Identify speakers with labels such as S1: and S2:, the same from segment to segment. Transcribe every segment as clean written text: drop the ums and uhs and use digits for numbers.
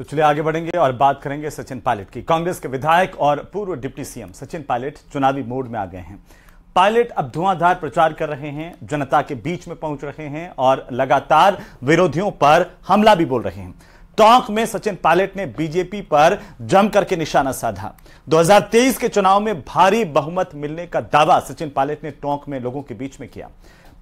S1: तो चलिए आगे बढ़ेंगे और बात करेंगे सचिन पायलट की। कांग्रेस के विधायक और पूर्व डिप्टी सीएम सचिन पायलट चुनावी मोड में आ गए हैं। पायलट अब धुआंधार प्रचार कर रहे हैं, जनता के बीच में पहुंच रहे हैं और लगातार विरोधियों पर हमला भी बोल रहे हैं। टोंक में सचिन पायलट ने बीजेपी पर जम करके निशाना साधा। 2023 के चुनाव में भारी बहुमत मिलने का दावा सचिन पायलट ने टोंक में लोगों के बीच में किया।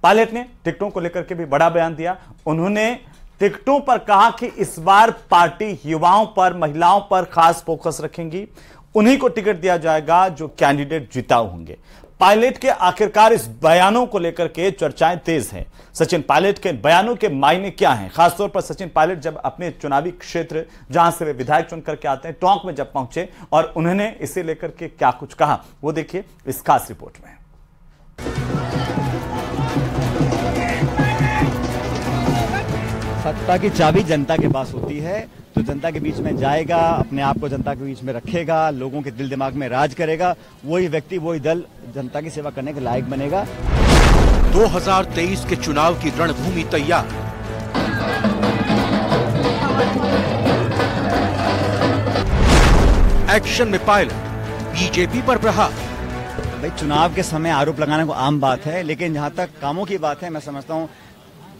S1: पायलट ने टिकटों को लेकर के भी बड़ा बयान दिया। उन्होंने टिकटों पर कहा कि इस बार पार्टी युवाओं पर, महिलाओं पर खास फोकस रखेंगी। उन्हीं को टिकट दिया जाएगा जो कैंडिडेट जिताऊ होंगे। पायलट के आखिरकार इस बयानों को लेकर के चर्चाएं तेज हैं। सचिन पायलट के बयानों के मायने क्या हैं? खासतौर पर सचिन पायलट जब अपने चुनावी क्षेत्र जहां से वे विधायक चुन करके आते हैं, टोंक में जब पहुंचे और उन्होंने इसे लेकर के क्या कुछ कहा, वो देखिए इस खास रिपोर्ट में।
S2: सत्ता की चाबी जनता के पास होती है, तो जनता के बीच में जाएगा, अपने आप को जनता के बीच में रखेगा, लोगों के दिल दिमाग में राज करेगा, वही व्यक्ति, वही दल जनता की सेवा करने के लायक बनेगा।
S3: 2023 के चुनाव की रणभूमि तैयार। एक्शन में पायलट, बीजेपी पर प्रहार।
S2: भाई, चुनाव के समय आरोप लगाना को आम बात है, लेकिन जहां तक कामों की बात है, मैं समझता हूं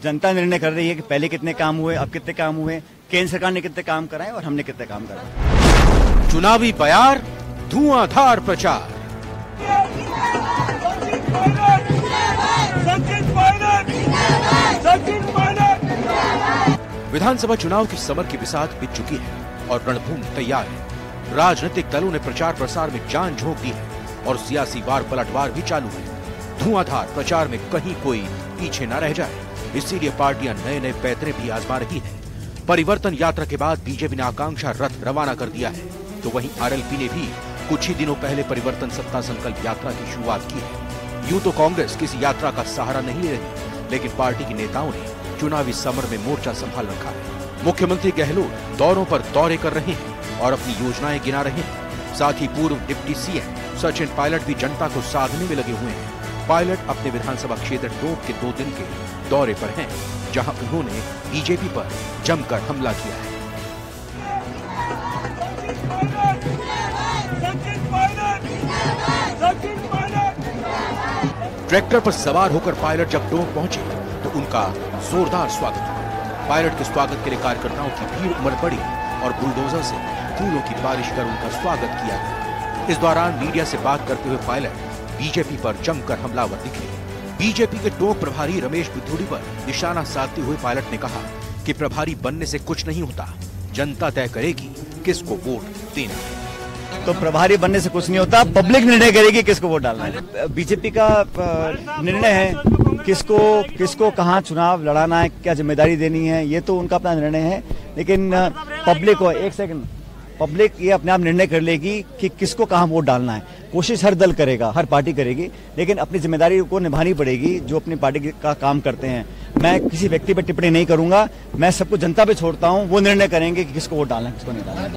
S2: जनता निर्णय कर रही है कि पहले कितने काम हुए, अब कितने काम हुए, केंद्र सरकार ने कितने काम कराए और हमने कितने काम कराए।
S3: चुनावी बयार, धुआंधार प्रचार। विधानसभा चुनाव की समर की बिसात बीत चुकी है और रणभूमि तैयार है। राजनीतिक दलों ने प्रचार प्रसार में जान झोंक दी है और सियासी वार पलटवार भी चालू है। धुआंधार प्रचार में कहीं कोई पीछे न रह जाए, इसीलिए पार्टियां नए नए पैतरे भी आजमा रही है। परिवर्तन यात्रा के बाद बीजेपी ने आकांक्षा रथ रवाना कर दिया है, तो वहीं आरएलपी ने भी कुछ ही दिनों पहले परिवर्तन सत्ता संकल्प यात्रा की शुरुआत की है। यूं तो कांग्रेस किसी यात्रा का सहारा नहीं ले रही, लेकिन पार्टी के नेताओं ने चुनावी समर में मोर्चा संभाल रखा है। मुख्यमंत्री गहलोत दौरों पर दौरे कर रहे हैं और अपनी योजनाएं गिना रहे हैं। साथ ही पूर्व डिप्टी सीएम सचिन पायलट भी जनता को साधने में लगे हुए हैं। पायलट अपने विधानसभा क्षेत्र टोंक के 2 दिन के दौरे पर हैं, जहां उन्होंने बीजेपी पर जमकर हमला किया है। ट्रैक्टर पर सवार होकर पायलट जब टोंक पहुंचे तो उनका जोरदार स्वागत हुआ। पायलट के स्वागत के लिए कार्यकर्ताओं की भीड़ उमड़ पड़ी और बुलडोजर से फूलों की बारिश कर उनका स्वागत किया गया। इस दौरान मीडिया से बात करते हुए पायलट बीजेपी पर जमकर हमलावर दिखे। बीजेपी के टोंक प्रभारी रमेश बिधूड़ी पर निशाना साधते हुए पायलट ने कहा कि प्रभारी बनने से कुछ नहीं होता, जनता तय करेगी किसको वोट देना है।
S2: तो प्रभारी बनने से कुछ नहीं होता, पब्लिक निर्णय करेगी किसको वोट डालना है। बीजेपी का निर्णय है किसको कहाँ चुनाव लड़ाना है, क्या जिम्मेदारी देनी है, ये तो उनका अपना निर्णय है। लेकिन पब्लिक को, एक सेकंड, पब्लिक ये अपने आप निर्णय कर लेगी कि किसको कहाँ वोट डालना है। कोशिश हर दल करेगा, हर पार्टी करेगी, लेकिन अपनी जिम्मेदारी को निभानी पड़ेगी जो अपनी पार्टी का काम करते हैं। मैं किसी व्यक्ति पर टिप्पणी नहीं करूंगा, मैं सबको जनता पे छोड़ता हूं, वो निर्णय करेंगे कि किसको वोट डालना है, किसको नहीं डालना है।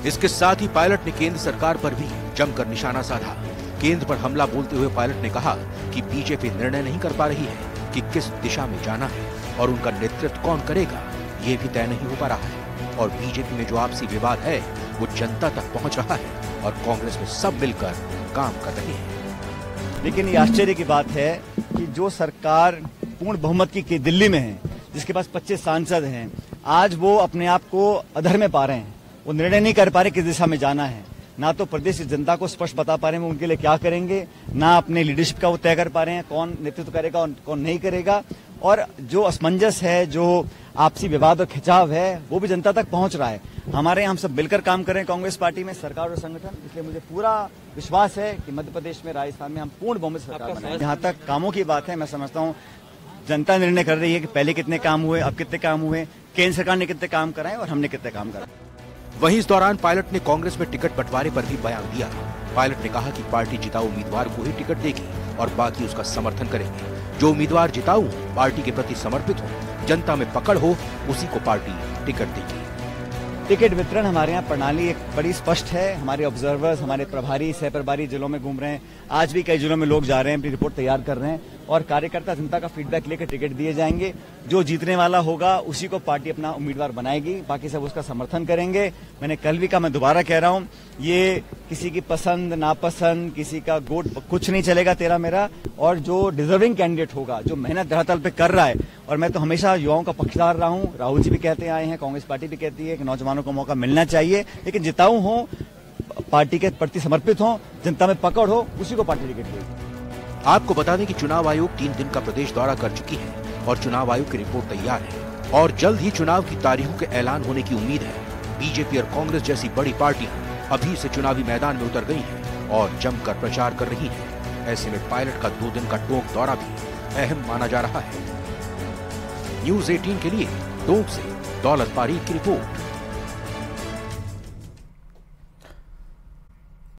S3: इसके साथ ही पायलट ने केंद्र सरकार पर भी जमकर निशाना साधा। केंद्र पर हमला बोलते हुए पायलट ने कहा कि बीजेपी निर्णय नहीं कर पा रही है कि किस दिशा में जाना है और उनका नेतृत्व कौन करेगा, ये भी तय नहीं हो पा रहा है। और बीजेपी में जो आपसी विवाद है वो जनता तक पहुंच रहा है और कांग्रेस में सब मिलकर काम कर रहे हैं।
S2: लेकिन ये आश्चर्य की बात है कि जो सरकार पूर्ण बहुमत की दिल्ली में है, जिसके पास 25 सांसद हैं, आज वो अपने आप को अधर में पा रहे हैं। वो निर्णय नहीं कर पा रहे किस दिशा में जाना है, ना तो प्रदेश की जनता को स्पष्ट बता पा रहे हैं वो उनके लिए क्या करेंगे, ना अपने लीडरशिप का वो तय कर पा रहे हैं कौन नेतृत्व करेगा और कौन नहीं करेगा। और जो असमंजस है, जो आपसी विवाद और खिंचाव है, वो भी जनता तक पहुंच रहा है। हमारे यहाँ हम सब मिलकर काम कर रहे हैं कांग्रेस पार्टी में, सरकार और संगठन, इसलिए मुझे पूरा विश्वास है कि मध्य प्रदेश में, राजस्थान में हम पूर्ण बहुमत सरकार बनाएंगे। जहाँ तक कामों की बात है, मैं समझता हूँ जनता निर्णय कर रही है कि पहले कितने काम हुए, अब कितने काम हुए, केंद्र सरकार ने कितने काम कराए और हमने कितने काम कराए।
S3: वहीं इस दौरान पायलट ने कांग्रेस में टिकट बंटवारे पर भी बयान दिया। पायलट ने कहा कि पार्टी जिताऊ उम्मीदवार को ही टिकट देगी और बाकी उसका समर्थन करेंगे। जो उम्मीदवार जिताऊ पार्टी के प्रति समर्पित हो, जनता में पकड़ हो, उसी को पार्टी टिकट देगी।
S2: टिकट वितरण हमारे यहाँ प्रणाली एक बड़ी स्पष्ट है। हमारे ऑब्जर्वर्स, हमारे प्रभारी, सह प्रभारी जिलों में घूम रहे हैं। आज भी कई जिलों में लोग जा रहे हैं, अपनी रिपोर्ट तैयार कर रहे हैं और कार्यकर्ता जनता का फीडबैक लेकर टिकट दिए जाएंगे। जो जीतने वाला होगा उसी को पार्टी अपना उम्मीदवार बनाएगी, बाकी सब उसका समर्थन करेंगे। मैंने कल भी कहा, मैं दोबारा कह रहा हूं, ये किसी की पसंद नापसंद, किसी का गोट कुछ नहीं चलेगा तेरा मेरा। और जो डिजर्विंग कैंडिडेट होगा, जो मेहनत धरातल पे कर रहा है, और मैं तो हमेशा युवाओं का पक्षधर रहा हूं, राहुल जी भी कहते आए हैं, कांग्रेस पार्टी भी कहती है कि नौजवानों को मौका मिलना चाहिए, लेकिन जिताऊ हो, पार्टी के प्रति समर्पित हो, जनता में पकड़ हो, उसी को पार्टी टिकट देगी।
S3: आपको बता दें कि चुनाव आयोग 3 दिन का प्रदेश दौरा कर चुकी है और चुनाव आयोग की रिपोर्ट तैयार है और जल्द ही चुनाव की तारीखों के ऐलान होने की उम्मीद है। बीजेपी और कांग्रेस जैसी बड़ी पार्टियां अभी से चुनावी मैदान में उतर गई हैं और जमकर प्रचार कर रही हैं। ऐसे में पायलट का 2 दिन का टोंक दौरा भी अहम माना जा रहा है। न्यूज़ 18 के लिए टोंक से दौलत पारीक की रिपोर्ट।